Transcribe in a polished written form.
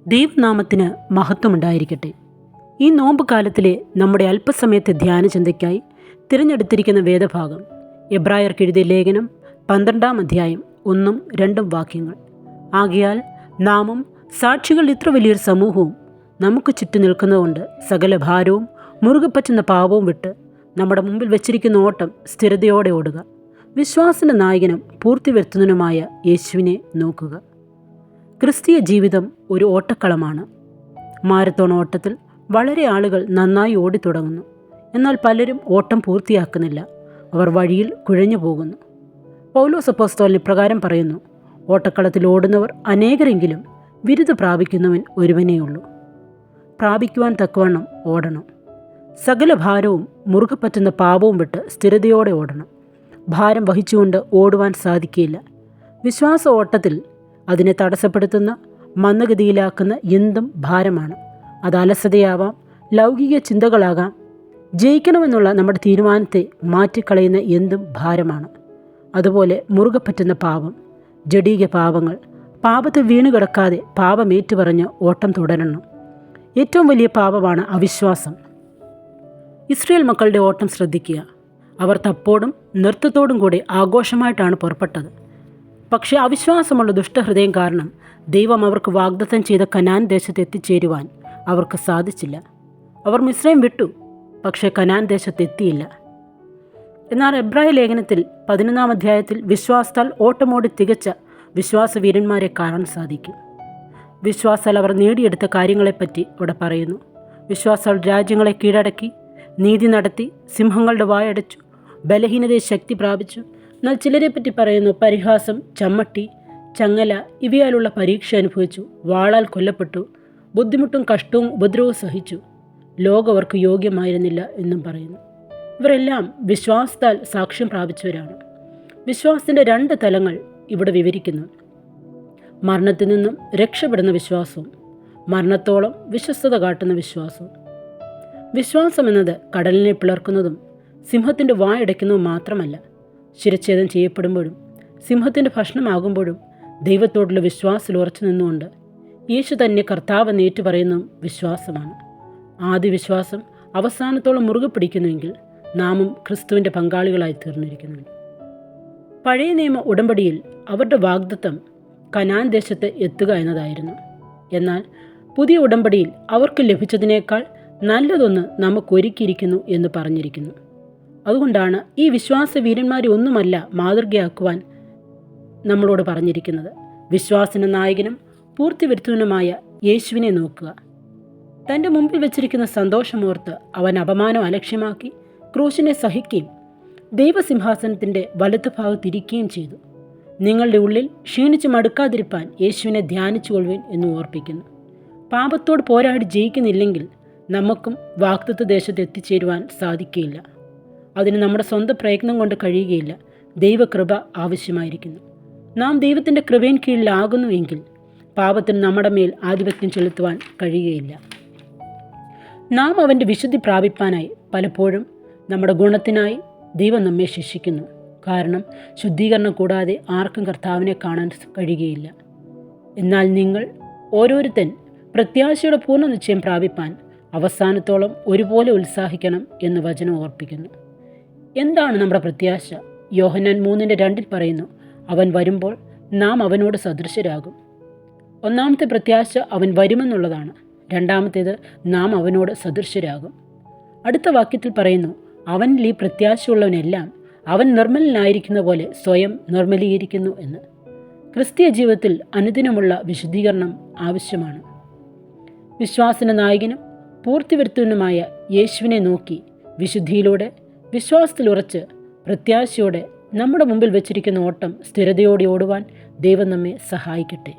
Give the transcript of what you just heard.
ദൈവനാമത്തിന് മഹത്വമുണ്ടായിരിക്കട്ടെ. ഈ നോമ്പ് കാലത്തിലെ നമ്മുടെ അല്പസമയത്തെ ധ്യാനചിന്തയ്ക്കായി തിരഞ്ഞെടുത്തിരിക്കുന്ന വേദഭാഗം എബ്രായർക്ക് എഴുതിയ ലേഖനം 12-ാം അധ്യായം 1-2 വാക്യങ്ങൾ. ആകയാൽ നാമും സാക്ഷികൾ ഇത്ര വലിയൊരു സമൂഹവും നമുക്ക് ചുറ്റും നിൽക്കുന്നതുകൊണ്ട് സകല ഭാരവും മുറുകെ പറ്റുന്ന പാപവും വിട്ട് നമ്മുടെ മുമ്പിൽ വെച്ചിരിക്കുന്ന ഓട്ടം സ്ഥിരതയോടെ ഓടുക. വിശ്വാസത്തിൻ്റെ നായകനും പൂർത്തി വരുത്തുന്നതിനുമായ യേശുവിനെ നോക്കുക. ക്രിസ്തീയ ജീവിതം ഒരു ഓട്ടക്കളമാണ്. മാരത്തോൺ ഓട്ടത്തിൽ വളരെ ആളുകൾ നന്നായി ഓടിത്തുടങ്ങുന്നു. എന്നാൽ പലരും ഓട്ടം പൂർത്തിയാക്കുന്നില്ല. അവർ വഴിയിൽ കുഴഞ്ഞു പോകുന്നു. പൗലോസ് അപ്പോസ്തലൻ ഇപ്രകാരം പറയുന്നു: ഓട്ടക്കളത്തിൽ ഓടുന്നവർ അനേകരെങ്കിലും ബിരുദ പ്രാപിക്കുന്നവൻ ഒരുവനേയുള്ളൂ. പ്രാപിക്കുവാൻ തക്കവണ്ണം ഓടണം. സകല ഭാരവും മുറുകെ പറ്റുന്ന പാപവും വിട്ട് സ്ഥിരതയോടെ ഓടണം. ഭാരം വഹിച്ചുകൊണ്ട് ഓടുവാൻ സാധിക്കില്ല. വിശ്വാസ ഓട്ടത്തിൽ അതിനെ തടസ്സപ്പെടുത്തുന്ന മന്ദഗതിയിലാക്കുന്ന എന്തും ഭാരമാണ്. അത് അലസതയാവാം, ലൗകിക ചിന്തകളാകാം. ജയിക്കണമെന്നുള്ള നമ്മുടെ തീരുമാനത്തെ മാറ്റിക്കളയുന്ന എന്തും ഭാരമാണ്. അതുപോലെ മുറുകെ പറ്റുന്ന പാപം, ജഡീക പാപങ്ങൾ. പാപത്തിൽ വീണുകിടക്കാതെ പാപമേറ്റുപറഞ്ഞ് ഓട്ടം തുടരണം. ഏറ്റവും വലിയ പാപമാണ് അവിശ്വാസം. ഇസ്രായേൽ മക്കളുടെ ഓട്ടം ശ്രദ്ധിക്കുക. അവർ തപ്പോടും നൃത്തത്തോടും കൂടി ആഘോഷമായിട്ടാണ് പുറപ്പെട്ടത്. പക്ഷേ അവിശ്വാസമുള്ള ദുഷ്ടഹൃദയം കാരണം ദൈവം അവർക്ക് വാഗ്ദത്തം ചെയ്ത കനാൻ ദേശത്ത് എത്തിച്ചേരുവാൻ അവർക്ക് സാധിച്ചില്ല. അവർ മിസ്രൈം വിട്ടു, പക്ഷേ കനാൻ ദേശത്തെത്തിയില്ല. എന്നാൽ എബ്രായ ലേഖനത്തിൽ 11-ാം അധ്യായത്തിൽ വിശ്വാസത്താൽ ഓട്ടമോടി തികച്ച വിശ്വാസവീരന്മാരെ കാണാൻ സാധിക്കും. വിശ്വാസാൽ അവർ നേടിയെടുത്ത കാര്യങ്ങളെപ്പറ്റി ഇവിടെ പറയുന്നു. വിശ്വാസാൽ രാജ്യങ്ങളെ കീഴടക്കി, നീതി നടത്തി, സിംഹങ്ങളുടെ വായടച്ചു, ബലഹീനതയെ ശക്തി പ്രാപിച്ചു. എന്നാൽ ചിലരെപ്പറ്റി പറയുന്നു: പരിഹാസം, ചമ്മട്ടി, ചങ്ങല ഇവയാലുള്ള പരീക്ഷ അനുഭവിച്ചു, വാളാൽ കൊല്ലപ്പെട്ടു, ബുദ്ധിമുട്ടും കഷ്ടവും ഉപദ്രവവും സഹിച്ചു, ലോകം അവർക്ക് യോഗ്യമായിരുന്നില്ല എന്നും പറയുന്നു. ഇവരെല്ലാം വിശ്വാസത്താൽ സാക്ഷ്യം പ്രാപിച്ചവരാണ്. വിശ്വാസത്തിൻ്റെ 2 തലങ്ങൾ ഇവിടെ വിവരിക്കുന്നു: മരണത്തിൽ നിന്നും രക്ഷപ്പെടുന്ന വിശ്വാസവും മരണത്തോളം വിശ്വസ്തത കാട്ടുന്ന വിശ്വാസവും. വിശ്വാസം എന്നത് കടലിനെ പിളർക്കുന്നതും സിംഹത്തിൻ്റെ വായടയ്ക്കുന്നതും മാത്രമല്ല, ശിരച്ഛേദം ചെയ്യപ്പെടുമ്പോഴും സിംഹത്തിൻ്റെ ഭക്ഷണമാകുമ്പോഴും ദൈവത്തോടുള്ള വിശ്വാസത്തിൽ ഉറച്ചു നിന്നുകൊണ്ട് യേശു തന്നെ കർത്താവെന്ന് ഏറ്റുപറയുന്നതും വിശ്വാസമാണ്. ആദ്യ വിശ്വാസം അവസാനത്തോളം മുറുകെ പിടിക്കുന്നുവെങ്കിൽ നാമും ക്രിസ്തുവിൻ്റെ പങ്കാളികളായി തീർന്നിരിക്കുന്നു. പഴയ നിയമ ഉടമ്പടിയിൽ അവരുടെ വാഗ്ദത്തം കനാൻ ദേശത്ത് എത്തുക എന്നതായിരുന്നു. എന്നാൽ പുതിയ ഉടമ്പടിയിൽ അവർക്ക് ലഭിച്ചതിനേക്കാൾ നല്ലതൊന്ന് നമുക്ക് ഒരുക്കിയിരിക്കുന്നു എന്ന് പറഞ്ഞിരിക്കുന്നു. അതുകൊണ്ടാണ് ഈ വിശ്വാസവീരന്മാരെ ഒന്നുമല്ല മാതൃകയാക്കുവാൻ നമ്മളോട് പറഞ്ഞിരിക്കുന്നത്. വിശ്വാസത്തിൻ്റെ നായകനും പൂർത്തി വരുത്തുന്നതിനുമായ യേശുവിനെ നോക്കുക. തൻ്റെ മുമ്പിൽ വെച്ചിരിക്കുന്ന സന്തോഷമോർത്ത് അവൻ അപമാനം അലക്ഷ്യമാക്കി ക്രൂശിനെ സഹിക്കുകയും ദൈവസിംഹാസനത്തിൻ്റെ വലത്തുഭാഗത്തിരിക്കുകയും ചെയ്തു. നിങ്ങളുടെ ഉള്ളിൽ ക്ഷീണിച്ച് മടുക്കാതിരിപ്പാൻ യേശുവിനെ ധ്യാനിച്ചു കൊള്ളുവിൻ എന്ന് ഓർപ്പിക്കുന്നു. പാപത്തോട് പോരാടി ജയിക്കുന്നില്ലെങ്കിൽ നമുക്കും വാഗ്ദത്ത ദേശത്ത് എത്തിച്ചേരുവാൻ സാധിക്കുകയില്ല. അതിന് നമ്മുടെ സ്വന്തം പ്രയത്നം കൊണ്ട് കഴിയുകയില്ല. ദൈവകൃപ ആവശ്യമായിരിക്കുന്നു. നാം ദൈവത്തിൻ്റെ കൃപയിൻ കീഴിലാകുന്നുവെങ്കിൽ പാപത്തിന് നമ്മുടെ മേൽ ആധിപത്യം ചെലുത്തുവാൻ കഴിയുകയില്ല. നാം അവൻ്റെ വിശുദ്ധി പ്രാപിപ്പാനായി പലപ്പോഴും നമ്മുടെ ഗുണത്തിനായി ദൈവം നമ്മെ ശിക്ഷിക്കുന്നു. കാരണം ശുദ്ധീകരണം കൂടാതെ ആർക്കും കർത്താവിനെ കാണാൻ കഴിയുകയില്ല. എന്നാൽ നിങ്ങൾ ഓരോരുത്തൻ പ്രത്യാശയുടെ പൂർണ്ണ നിശ്ചയം പ്രാപിപ്പാൻ അവസാനത്തോളം ഒരുപോലെ ഉത്സാഹിക്കണം എന്ന് വചനം ഓർപ്പിക്കുന്നു. എന്താണ് നമ്മുടെ പ്രത്യാശ? യോഹന്നാൻ 3:2 പറയുന്നു: അവൻ വരുമ്പോൾ നാം അവനോട് സദൃശരാകും. ഒന്നാമത്തെ പ്രത്യാശ അവൻ വരുമെന്നുള്ളതാണ്. രണ്ടാമത്തേത് നാം അവനോട് സദൃശരാകും. അടുത്ത വാക്യത്തിൽ പറയുന്നു: അവനിൽ ഈ പ്രത്യാശയുള്ളവനെല്ലാം അവൻ നിർമ്മലനായിരിക്കുന്ന പോലെ സ്വയം നിർമ്മലീകരിക്കുന്നു എന്ന്. ക്രിസ്തീയ ജീവിതത്തിൽ അനുദിനമുള്ള വിശുദ്ധീകരണം ആവശ്യമാണ്. വിശ്വാസത്തിൻ്റെ നായകനും പൂർത്തി വരുത്തുന്നതുമായ യേശുവിനെ നോക്കി വിശുദ്ധിയിലൂടെ വിശ്വാസത്തിൽ ഉറച്ച് പ്രത്യാശയോടെ നമ്മുടെ മുമ്പിൽ വെച്ചിരിക്കുന്ന ഓട്ടം സ്ഥിരതയോടെ ഓടുവാൻ ദൈവം നമ്മെ സഹായിക്കട്ടെ.